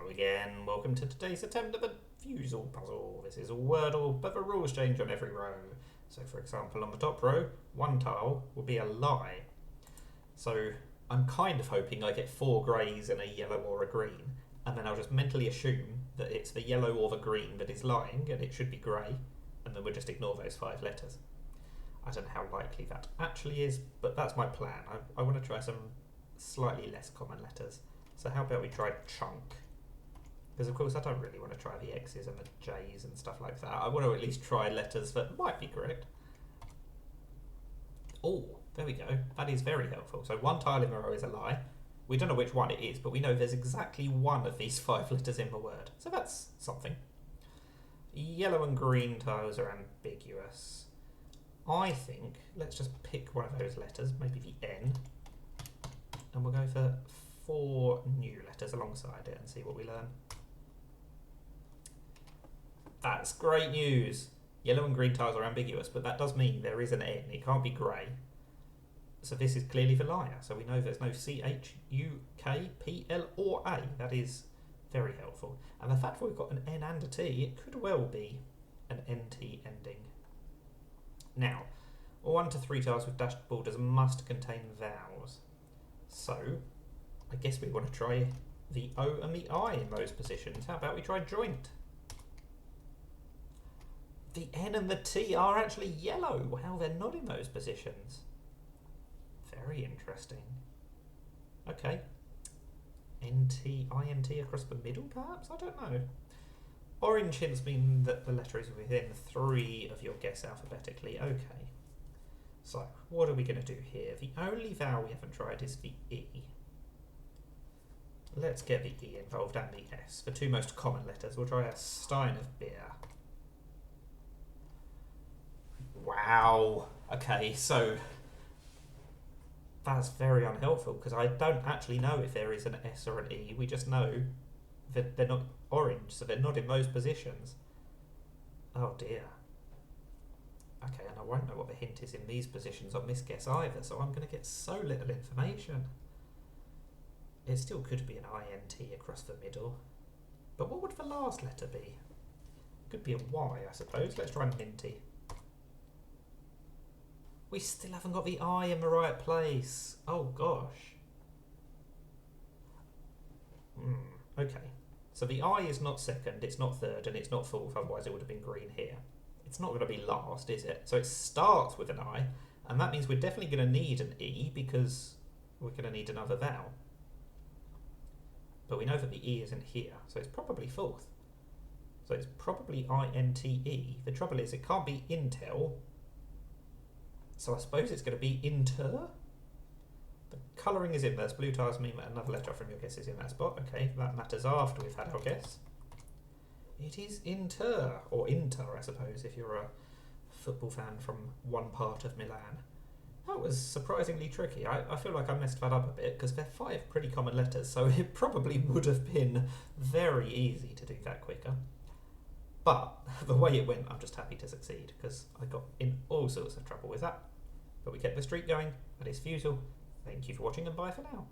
Hello again, welcome to today's attempt at the Fusele puzzle. This is a Wordle, but the rules change on every row. So for example, on the top row, one tile will be a lie. So I'm kind of hoping I get 4 greys and a yellow or a green, and then I'll just mentally assume that it's the yellow or the green that is lying, and it should be grey, and then we'll just ignore those 5 letters. I don't know how likely that actually is, but that's my plan. I want to try some slightly less common letters. So how about we try chunk? Because of course I don't really want to try the X's and the J's and stuff like that. I want to at least try letters that might be correct. Oh, there we go. That is very helpful. So one tile in the row is a lie. We don't know which one it is, but we know there's exactly one of these 5 letters in the word. So that's something. Yellow and green tiles are ambiguous. I think, let's just pick one of those letters, maybe the N, and we'll go for 4 new letters alongside it and see what we learn. That's great news. Yellow and green tiles are ambiguous, but that does mean there is an N. It can't be grey. So this is clearly the liar. So we know there's no C, H, U, K, P, L or A. That is very helpful. And the fact that we've got an N and a T, it could well be an NT ending. Now, 1 to 3 tiles with dashed borders must contain vowels. So I guess we want to try the O and the I in those positions. How about we try joint? The N and the T are actually yellow. Wow, they're not in those positions. Very interesting. Okay. NT, INT across the middle, perhaps? I don't know. Orange hints mean that the letter is within 3 of your guess alphabetically. Okay. So, what are we going to do here? The only vowel we haven't tried is the E. Let's get the E involved and the S. The 2 most common letters. We'll try a stein of beer. Wow. Okay, so that's very unhelpful because I don't actually know if there is an S or an E. We just know that they're not orange, so they're not in those positions. Oh dear. Okay, and I won't know what the hint is in these positions on this guess either, so I'm going to get so little information. It still could be an INT across the middle. But what would the last letter be? Could be a Y, I suppose. Let's try minty. We still haven't got the I in the right place. Oh gosh. Okay. So the I is not second, it's not third, and it's not fourth, otherwise it would have been green here. It's not going to be last, is it? So it starts with an I, and that means we're definitely going to need an E because we're going to need another vowel. But we know that the E isn't here, so it's probably fourth. So it's probably INTE. The trouble is it can't be Intel, so I suppose it's going to be inter. The colouring is inverse. Blue tiles mean that another letter from your guess is in that spot. Okay, that matters after we've had our guess. It is inter, or inter, I suppose, if you're a football fan from one part of Milan. That was surprisingly tricky. I feel like I messed that up a bit because they're 5 pretty common letters, so it probably would have been very easy to do that quicker. But the way it went, I'm just happy to succeed because I got in all sorts of trouble with that. But we kept the streak going. That is Fusele. Thank you for watching and bye for now.